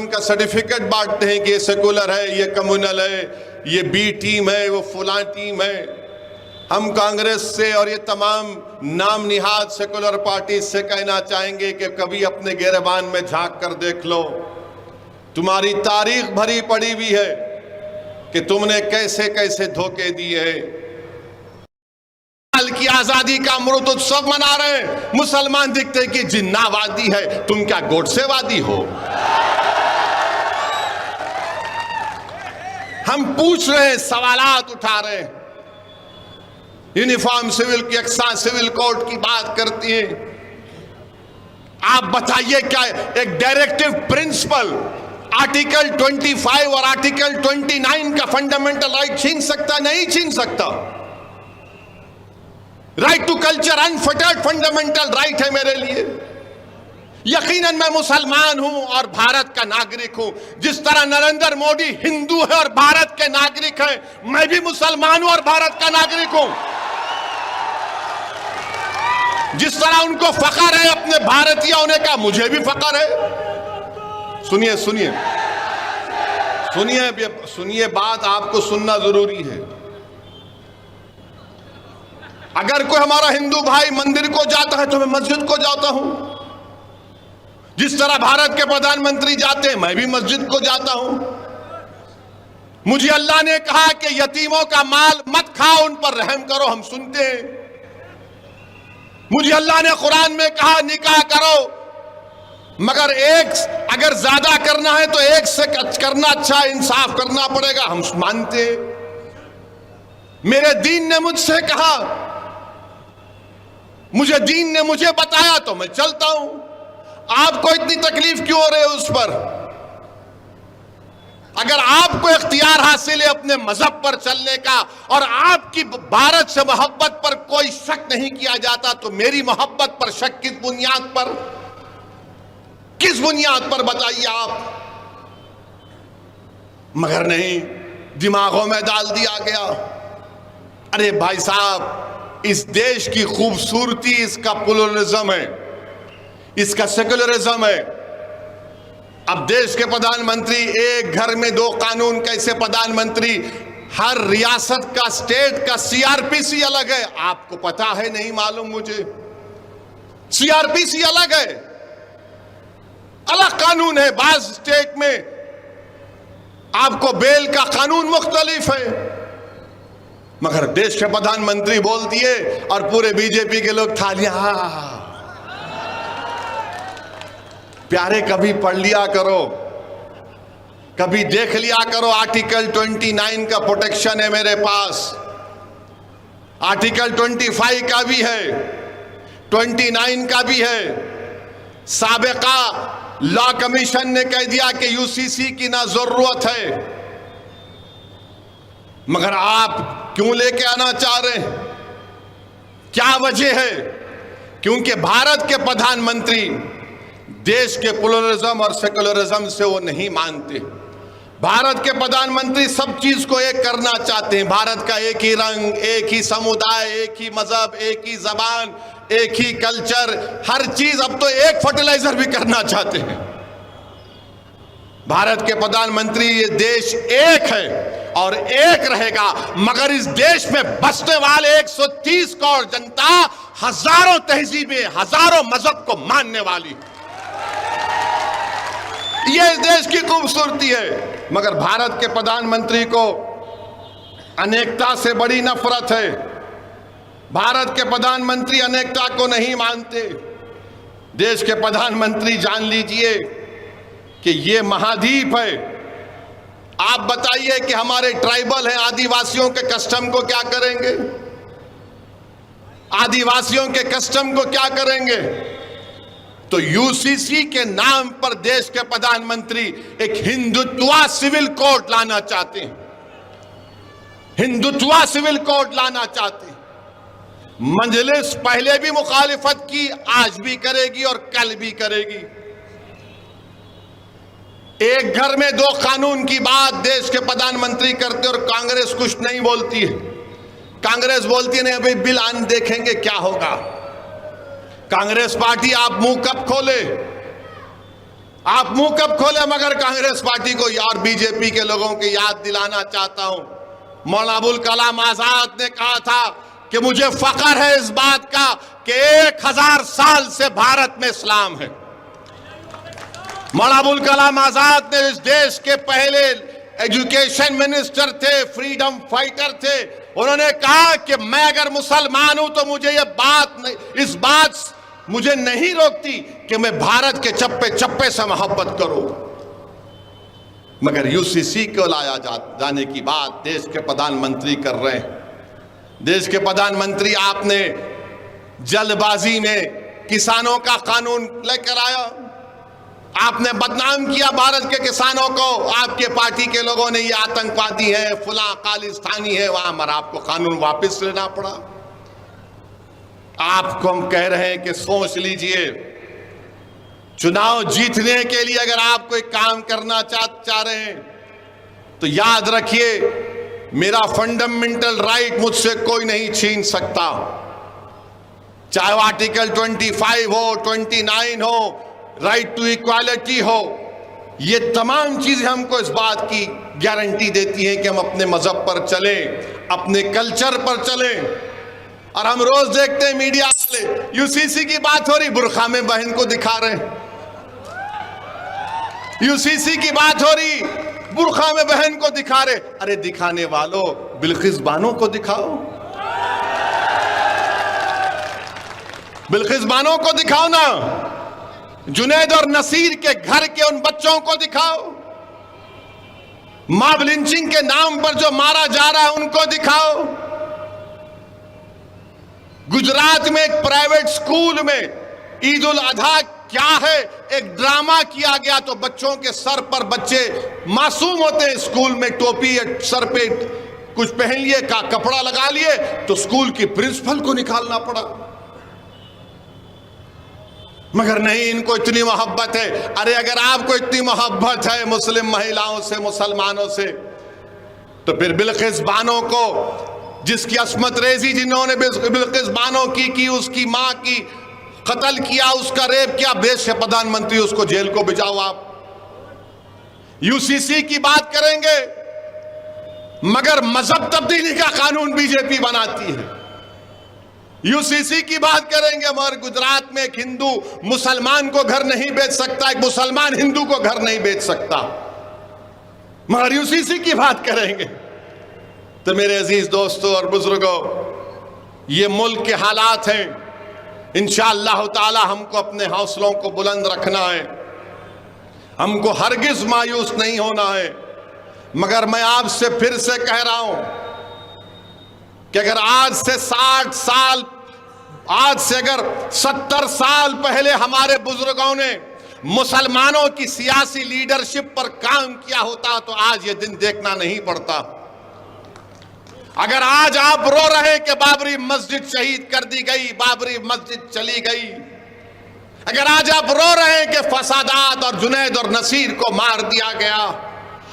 उनका सर्टिफिकेट बांटते हैं कि ये सेकुलर है, ये कम्युनल है, ये बी टीम है, वो फुला टीम है। हम कांग्रेस से और ये तमाम नाम निहाद सेकुलर पार्टी से कहना चाहेंगे कि कभी अपने गिरबान में झांक कर देख लो। तुम्हारी तारीख भरी पड़ी हुई है कि तुमने कैसे कैसे धोखे दिए। की आजादी का अमृत उत्सव मना रहे हैं, मुसलमान दिखते हैं कि जिन्नावादी है, तुम क्या गोडसेवादी हो? हम पूछ रहे हैं, सवालात उठा रहे हैं। यूनिफॉर्म सिविल की यकसा सिविल कोड की बात करती है। आप बताइए, क्या एक डायरेक्टिव प्रिंसिपल आर्टिकल 25 और आर्टिकल 29 का फंडामेंटल राइट छीन सकता? नहीं छीन सकता। Right to culture unfettered fundamental right है मेरे लिए। यकीनन मैं मुसलमान हूं और भारत का नागरिक हूं। जिस तरह नरेंद्र मोदी हिंदू है और भारत के नागरिक है, मैं भी मुसलमान हूं और भारत का नागरिक हूं। जिस तरह उनको फख्र है अपने भारतीय होने का, मुझे भी फख्र है। सुनिए सुनिए सुनिए सुनिए, बात आपको सुनना जरूरी है। अगर कोई हमारा हिंदू भाई मंदिर को जाता है तो मैं मस्जिद को जाता हूं। जिस तरह भारत के प्रधानमंत्री जाते हैं, मैं भी मस्जिद को जाता हूं। मुझे अल्लाह ने कहा कि यतीमों का माल मत खाओ, उन पर रहम करो, हम सुनते हैं। मुझे अल्लाह ने कुरान में कहा निकाह करो, मगर एक अगर ज्यादा करना है तो एक से करना अच्छा, इंसाफ करना पड़ेगा, हम मानते हैं। मेरे दीन ने मुझसे कहा, मुझे दीन ने मुझे बताया तो मैं चलता हूं। आपको इतनी तकलीफ क्यों हो रही है उस पर? अगर आपको इख्तियार हासिल है अपने मजहब पर चलने का और आपकी भारत से मोहब्बत पर कोई शक नहीं किया जाता, तो मेरी मोहब्बत पर शक किस बुनियाद पर? किस बुनियाद पर बताइए आप? मगर नहीं, दिमागों में डाल दिया गया। अरे भाई साहब, इस देश की खूबसूरती इसका प्लुरलिज्म है, इसका सेकुलरिज्म है। अब देश के प्रधानमंत्री, एक घर में दो कानून, कैसे प्रधानमंत्री? हर रियासत का, स्टेट का सीआरपीसी अलग है। आपको पता है? नहीं मालूम मुझे। सीआरपीसी अलग है, अलग कानून है। बाज स्टेट में आपको बेल का कानून मुख्तलिफ है। मगर देश के प्रधानमंत्री बोल दिए और पूरे बीजेपी के लोग थालियां। प्यारे, कभी पढ़ लिया करो, कभी देख लिया करो। आर्टिकल 29 का प्रोटेक्शन है मेरे पास, आर्टिकल 25 का भी है, 29 का भी है। साबिका लॉ कमीशन ने कह दिया कि यूसीसी की ना जरूरत है, मगर आप क्यों लेके आना चाह रहे हैं? क्या वजह है? क्योंकि भारत के प्रधानमंत्री देश के प्लुरलिज्म और सेकुलरिज्म से वो नहीं मानते। भारत के प्रधानमंत्री सब चीज को एक करना चाहते हैं। भारत का एक ही रंग, एक ही समुदाय, एक ही मजहब, एक ही जबान, एक ही कल्चर, हर चीज। अब तो एक फर्टिलाइजर भी करना चाहते हैं। भारत के प्रधानमंत्री, ये देश एक है और एक रहेगा, मगर इस देश में बसने वाले 130 करोड़ जनता हजारों तहजीबें, हजारों मजहब को मानने वाली, ये इस देश की खूबसूरती है। मगर भारत के प्रधानमंत्री को अनेकता से बड़ी नफरत है। भारत के प्रधानमंत्री अनेकता को नहीं मानते। देश के प्रधानमंत्री, जान लीजिए कि ये महाद्वीप है। आप बताइए कि हमारे ट्राइबल हैं, आदिवासियों के कस्टम को क्या करेंगे? आदिवासियों के कस्टम को क्या करेंगे? तो यूसीसी के नाम पर देश के प्रधानमंत्री एक हिंदुत्व सिविल कोड लाना चाहते हैं। हिंदुत्व सिविल कोड लाना चाहते हैं। मजलिस पहले भी मुखालिफत की, आज भी करेगी और कल भी करेगी। एक घर में दो कानून की बात देश के प्रधानमंत्री करते और कांग्रेस कुछ नहीं बोलती है। कांग्रेस बोलती है नहीं, अभी बिल आन देखेंगे क्या होगा। कांग्रेस पार्टी, आप मुंह कब खोले? आप मुंह कब खोले, मगर कांग्रेस पार्टी को और बीजेपी के लोगों की याद दिलाना चाहता हूं। मौलाना अबुल कलाम आजाद ने कहा था कि मुझे फख्र है इस बात का कि 1000 साल से भारत में इस्लाम है। मौलाना अबुल कलाम आजाद ने इस देश के पहले एजुकेशन मिनिस्टर थे, फ्रीडम फाइटर थे। उन्होंने कहा कि मैं अगर मुसलमान हूं तो मुझे इस बात मुझे नहीं रोकती कि मैं भारत के चप्पे चप्पे से मोहब्बत करूं। मगर यूसीसी को लाया जाने की बात देश के प्रधानमंत्री कर रहे हैं। देश के प्रधानमंत्री, आपने जल्दबाजी में किसानों का कानून लेकर आया, आपने बदनाम किया भारत के किसानों को। आपके पार्टी के लोगों ने ये आतंकवादी है, फुला खालिस्तानी है, वहां मगर आपको कानून वापस लेना पड़ा। आपको हम कह रहे हैं कि सोच लीजिए, चुनाव जीतने के लिए अगर आप कोई काम करना चाह रहे हैं तो याद रखिए, मेरा फंडामेंटल राइट मुझसे कोई नहीं छीन सकता। चाहे वो आर्टिकल 25 हो, 29 हो, राइट टू इक्वालिटी हो, ये तमाम चीजें हमको इस बात की गारंटी देती हैं कि हम अपने मजहब पर चलें, अपने कल्चर पर चलें। और हम रोज देखते हैं मीडिया वाले, यूसीसी की बात हो रही, बुरखा में बहन को दिखा रहे हैं। यूसीसी की बात हो रही, बुरखा में बहन को दिखा रहे। अरे दिखाने वालों, बिल्किस बानो को दिखाओ, बिल्किस बानो को दिखाओ ना। जुनैद और नसीर के घर के उन बच्चों को दिखाओ। मॉब लिंचिंग के नाम पर जो मारा जा रहा है उनको दिखाओ। गुजरात में एक प्राइवेट स्कूल में ईद उल अधा क्या है, एक ड्रामा किया गया तो बच्चों के सर पर, बच्चे मासूम होते हैं, स्कूल में टोपी सर पे कुछ पहन लिए, का कपड़ा लगा लिए, तो स्कूल की प्रिंसिपल को निकालना पड़ा। मगर नहीं, इनको इतनी मोहब्बत है। अरे अगर आपको इतनी मोहब्बत है मुस्लिम महिलाओं से, मुसलमानों से, तो फिर बिल्किस बानो को, जिसकी अस्मत रेजी जिन्होंने बिल्किस बानो की उसकी मां की कत्ल किया, उसका रेप किया, देश के प्रधानमंत्री, उसको जेल को भिजाओ। आप यूसीसी की बात करेंगे मगर मजहब तब्दीली का कानून बीजेपी बनाती है। यूसीसी की बात करेंगे मगर गुजरात में एक हिंदू मुसलमान को घर नहीं बेच सकता, एक मुसलमान हिंदू को घर नहीं बेच सकता, मगर यूसीसी की बात करेंगे। तो मेरे अजीज दोस्तों और बुजुर्गों, ये मुल्क के हालात हैं। इंशाअल्लाह ताला हमको अपने हौसलों को बुलंद रखना है, हमको हरगिज मायूस नहीं होना है। मगर मैं आपसे फिर से कह रहा हूं कि अगर आज से 60 साल, आज से अगर 70 साल पहले हमारे बुजुर्गों ने मुसलमानों की सियासी लीडरशिप पर काम किया होता तो आज ये दिन देखना नहीं पड़ता। अगर आज आप रो रहे हैं कि बाबरी मस्जिद शहीद कर दी गई, बाबरी मस्जिद चली गई, अगर आज आप रो रहे हैं कि फसादात और जुनैद और नसीर को मार दिया गया,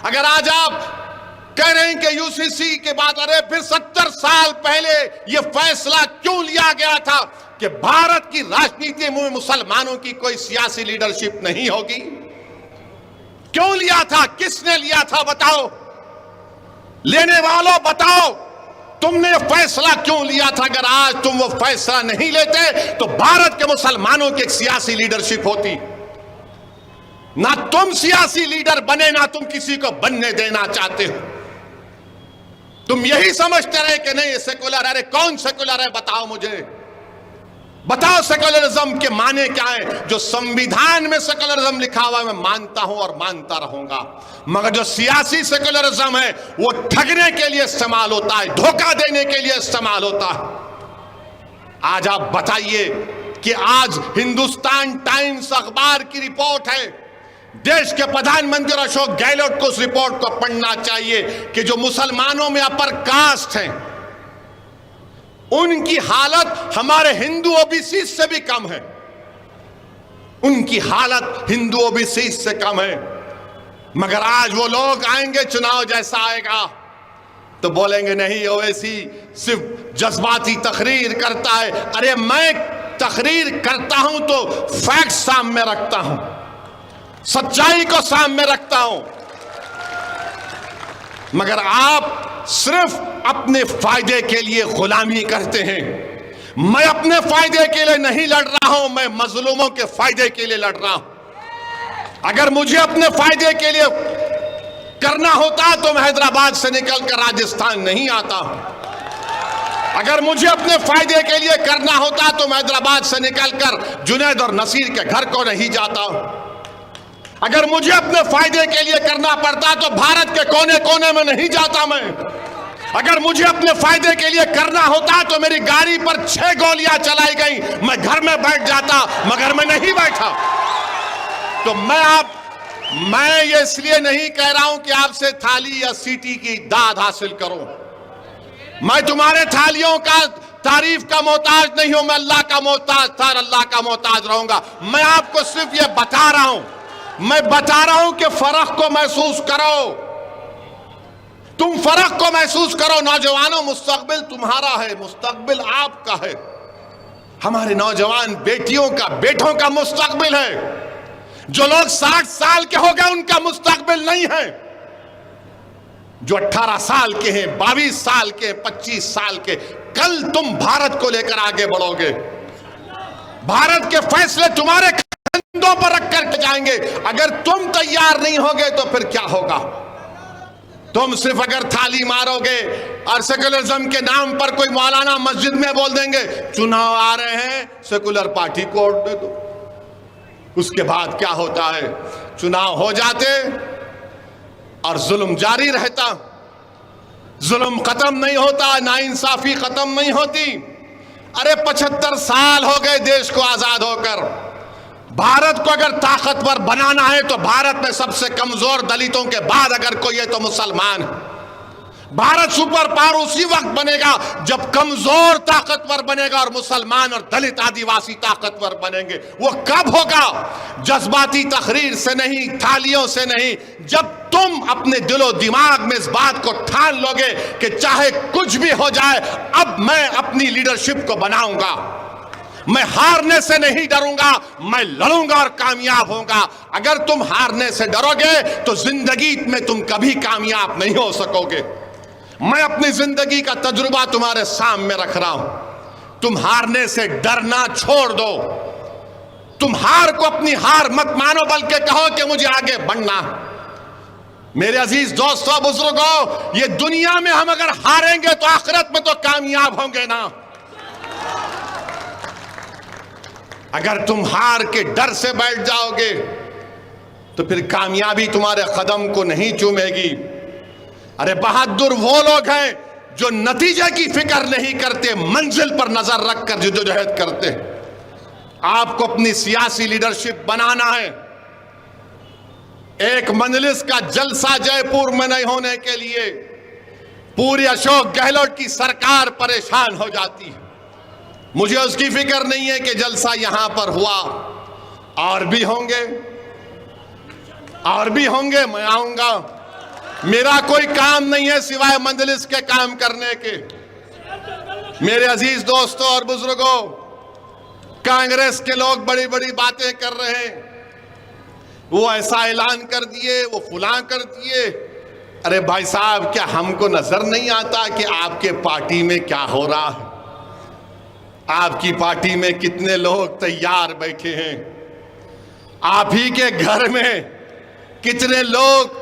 अगर आज आप कह रहे हैं कि यूसीसी के बाद, अरे फिर 70 साल पहले यह फैसला क्यों लिया गया था कि भारत की राजनीति में मुसलमानों की कोई सियासी लीडरशिप नहीं होगी? क्यों लिया था? किसने लिया था? बताओ, लेने वालों बताओ, तुमने फैसला क्यों लिया था? अगर आज तुम वो फैसला नहीं लेते तो भारत के मुसलमानों की एक सियासी लीडरशिप होती। ना तुम सियासी लीडर बने, ना तुम किसी को बनने देना चाहते हो। तुम यही समझते रहे कि नहीं ये सेकुलर है। अरे कौन सेकुलर है? बताओ मुझे, बताओ सेकुलरिज्म के माने क्या है? जो संविधान में सेकुलरिज्म लिखा हुआ है मैं मानता हूं और मानता रहूंगा, मगर जो सियासी सेकुलरिज्म है वो ठगने के लिए इस्तेमाल होता है, धोखा देने के लिए इस्तेमाल होता है। आज आप बताइए कि आज हिंदुस्तान टाइम्स अखबार की रिपोर्ट है, देश के प्रधानमंत्री अशोक गहलोत को उस रिपोर्ट को पढ़ना चाहिए कि जो मुसलमानों में अपर कास्ट हैं उनकी हालत हमारे हिंदू ओबीसी से भी कम है, उनकी हालत हिंदू ओबीसी से कम है। मगर आज वो लोग आएंगे, चुनाव जैसा आएगा तो बोलेंगे नहीं ओवैसी सिर्फ जज्बाती तकरीर करता है। अरे मैं तकरीर करता हूं तो फैक्ट सामने रखता हूं, सच्चाई को सामने रखता हूं, मगर आप सिर्फ अपने फायदे के लिए गुलामी करते हैं। मैं अपने फायदे के लिए नहीं लड़ रहा हूं, मैं मजलूमों के फायदे के लिए लड़ रहा हूं। अगर मुझे अपने फायदे के लिए करना होता तो मैं हैदराबाद से निकलकर राजस्थान नहीं आता। अगर मुझे अपने फायदे के लिए करना होता तो मैं हैदराबाद से निकलकर जुनैद और नसीर के घर को नहीं जाता। अगर मुझे अपने फायदे के लिए करना पड़ता तो भारत के कोने कोने में नहीं जाता मैं। अगर मुझे अपने फायदे के लिए करना होता तो मेरी गाड़ी पर 6 गोलियां चलाई गई, मैं घर में बैठ जाता, मगर मैं नहीं बैठा। तो मैं ये इसलिए नहीं कह रहा हूं कि आपसे थाली या सीटी की दाद हासिल करूं। मैं तुम्हारे थालियों का तारीफ का मोहताज नहीं हूं, मैं अल्लाह का मोहताज था और अल्लाह का मोहताज रहूंगा। मैं आपको सिर्फ ये बता रहा हूं, मैं बता रहा हूं कि फर्क को महसूस करो, तुम फर्क को महसूस करो। नौजवानों, मुस्तकबिल तुम्हारा है, मुस्तकबिल आपका है। हमारे नौजवान बेटियों का, बेटों का मुस्तकबिल है। जो लोग 60 साल के हो गए उनका मुस्तकबिल नहीं है। जो 18 साल के हैं, 22 साल के, 25 साल के, कल तुम भारत को लेकर आगे बढ़ोगे। भारत के फैसले तुम्हारे कंधों पर रख कर जाएंगे। अगर तुम तैयार नहीं होगे तो फिर क्या होगा? तुम सिर्फ अगर थाली मारोगे और सेकुलरिज्म के नाम पर कोई मौलाना मस्जिद में बोल देंगे चुनाव आ रहे हैं, सेकुलर पार्टी को वोट दे दो। उसके बाद क्या होता है? चुनाव हो जाते और जुल्म जारी रहता, जुल्म खत्म नहीं होता, नाइंसाफी खत्म नहीं होती। अरे 75 साल हो गए देश को आजाद होकर। भारत को अगर ताकतवर बनाना है तो भारत में सबसे कमजोर दलितों के बाद अगर कोई है तो मुसलमान है। भारत सुपर पावर उसी वक्त बनेगा जब कमजोर ताकतवर बनेगा और मुसलमान और दलित आदिवासी ताकतवर बनेंगे। वो कब होगा? जज्बाती तकरीर से नहीं, थालियों से नहीं। जब तुम अपने दिलो दिमाग में इस बात को ठान लोगे कि चाहे कुछ भी हो जाए, अब मैं अपनी लीडरशिप को बनाऊंगा, मैं हारने से नहीं डरूंगा, मैं लड़ूंगा और कामयाब होऊंगा। अगर तुम हारने से डरोगे तो जिंदगी में तुम कभी कामयाब नहीं हो सकोगे। मैं अपनी जिंदगी का तजुर्बा तुम्हारे सामने रख रहा हूं। तुम हारने से डरना छोड़ दो। तुम हार को अपनी हार मत मानो, बल्कि कहो कि मुझे आगे बढ़ना। मेरे अजीज दोस्तों, बुजुर्गों, ये दुनिया में हम अगर हारेंगे तो आखिरत में तो कामयाब होंगे ना। अगर तुम हार के डर से बैठ जाओगे तो फिर कामयाबी तुम्हारे कदम को नहीं चूमेगी। अरे बहादुर वो लोग हैं जो नतीजे की फिक्र नहीं करते, मंजिल पर नजर रखकर जद्दोजहद करते। आपको अपनी सियासी लीडरशिप बनाना है। एक मजलिस का जलसा जयपुर में नहीं होने के लिए पूरी अशोक गहलोत की सरकार परेशान हो जाती है। मुझे उसकी फिक्र नहीं है कि जलसा यहां पर हुआ, और भी होंगे, और भी होंगे, मैं आऊंगा। मेरा कोई काम नहीं है सिवाय मजलिस के काम करने के। मेरे अजीज दोस्तों और बुजुर्गों, कांग्रेस के लोग बड़ी बड़ी बातें कर रहे हैं, वो ऐसा ऐलान कर दिए, वो फुला कर दिए। अरे भाई साहब, क्या हमको नजर नहीं आता कि आपके पार्टी में क्या हो रहा है? आपकी पार्टी में कितने लोग तैयार बैठे हैं? आप ही के घर में कितने लोग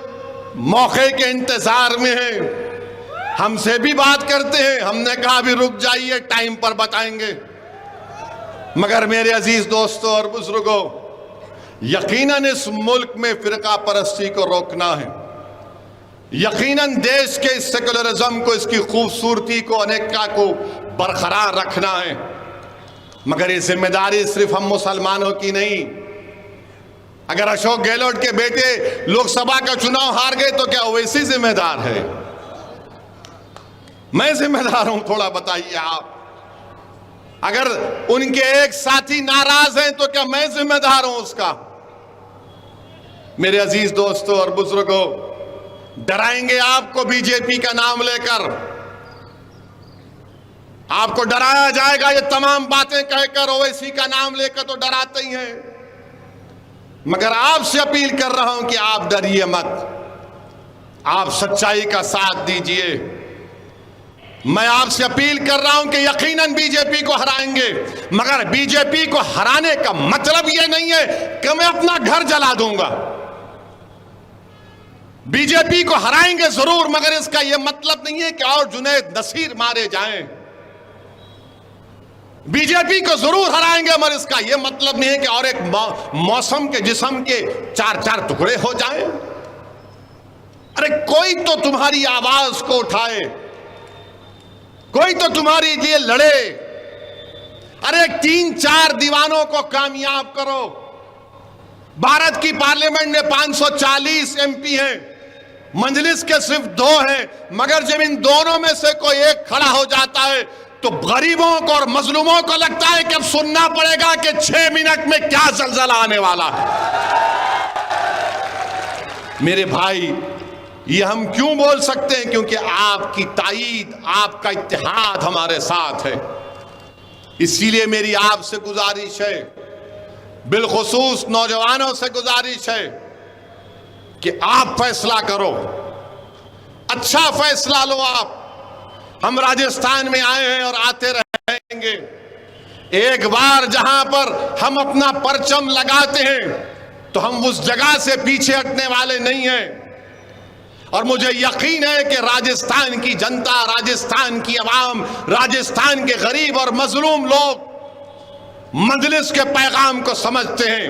मौके के इंतजार में हैं? हमसे भी बात करते हैं, हमने कहा अभी रुक जाइए, टाइम पर बताएंगे। मगर मेरे अजीज दोस्तों और बुजुर्गों, यकीनन इस मुल्क में फिरका परस्ती को रोकना है। यकीनन देश के इस सेकुलरिज्म को, इसकी खूबसूरती को, अनेकता को बरकरार रखना है। मगर ये जिम्मेदारी सिर्फ हम मुसलमानों की नहीं। अगर अशोक गहलोत के बेटे लोकसभा का चुनाव हार गए तो क्या ओवैसी जिम्मेदार है? मैं जिम्मेदार हूं? थोड़ा बताइए आप। अगर उनके एक साथी नाराज हैं तो क्या मैं जिम्मेदार हूं उसका? मेरे अजीज दोस्तों और बुजुर्गों, डराएंगे आपको बीजेपी का नाम लेकर, आपको डराया जाएगा। ये तमाम बातें कहकर, ओवैसी का नाम लेकर तो डराते ही हैं। मगर आपसे अपील कर रहा हूं कि आप डरिए मत, आप सच्चाई का साथ दीजिए। मैं आपसे अपील कर रहा हूं कि यकीनन बीजेपी को हराएंगे, मगर बीजेपी को हराने का मतलब यह नहीं है कि मैं अपना घर जला दूंगा। बीजेपी को हराएंगे जरूर, मगर इसका यह मतलब नहीं है कि और जुनैद नसीर मारे जाएं। बीजेपी को जरूर हराएंगे, मगर इसका यह मतलब नहीं है कि और एक मौसम के जिस्म के चार चार टुकड़े हो जाएं। अरे कोई तो तुम्हारी आवाज को उठाए, कोई तो तुम्हारे लिए लड़े। अरे 3-4 दीवानों को कामयाब करो। भारत की पार्लियामेंट में 540 एमपी हैं, मजलिस के सिर्फ 2 हैं, मगर जब इन दोनों में से कोई एक खड़ा हो जाता है तो गरीबों को और मजलूमों को लगता है कि अब सुनना पड़ेगा कि 6 मिनट में क्या जलजला आने वाला है। मेरे भाई, ये हम क्यों बोल सकते हैं? क्योंकि आपकी ताईद, आपका इत्तेहाद हमारे साथ है। इसीलिए मेरी आपसे गुजारिश है, बिलखुसूस नौजवानों से गुजारिश है कि आप फैसला करो, अच्छा फैसला लो। आप, हम राजस्थान में आए हैं और आते रहेंगे। एक बार जहां पर हम अपना परचम लगाते हैं तो हम उस जगह से पीछे हटने वाले नहीं हैं। और मुझे यकीन है कि राजस्थान की जनता, राजस्थान की आवाम, राजस्थान के गरीब और मजलूम लोग मजलिस के पैगाम को समझते हैं।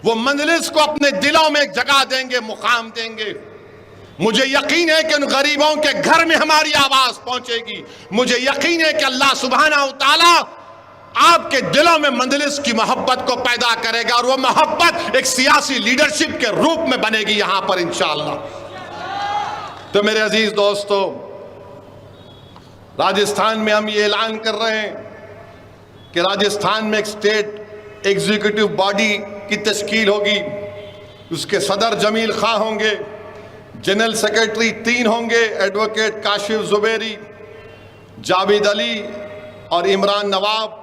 वो मजलिस को अपने दिलों में जगह देंगे, मुकाम देंगे। मुझे यकीन है कि उन गरीबों के घर में हमारी आवाज पहुंचेगी। मुझे यकीन है कि अल्लाह सुब्हानहू तआला आपके दिलों में मजलिस की मोहब्बत को पैदा करेगा, और वो मोहब्बत एक सियासी लीडरशिप के रूप में बनेगी यहां पर इंशाअल्लाह। तो मेरे अजीज दोस्तों, राजस्थान में हम ये ऐलान कर रहे हैं कि राजस्थान में एक स्टेट एग्जीक्यूटिव बॉडी की तश्कील होगी। उसके सदर जमील खां होंगे, जनरल सेक्रेटरी 3 होंगे, एडवोकेट काशिफ जुबैरी, जावेद अली और इमरान नवाब।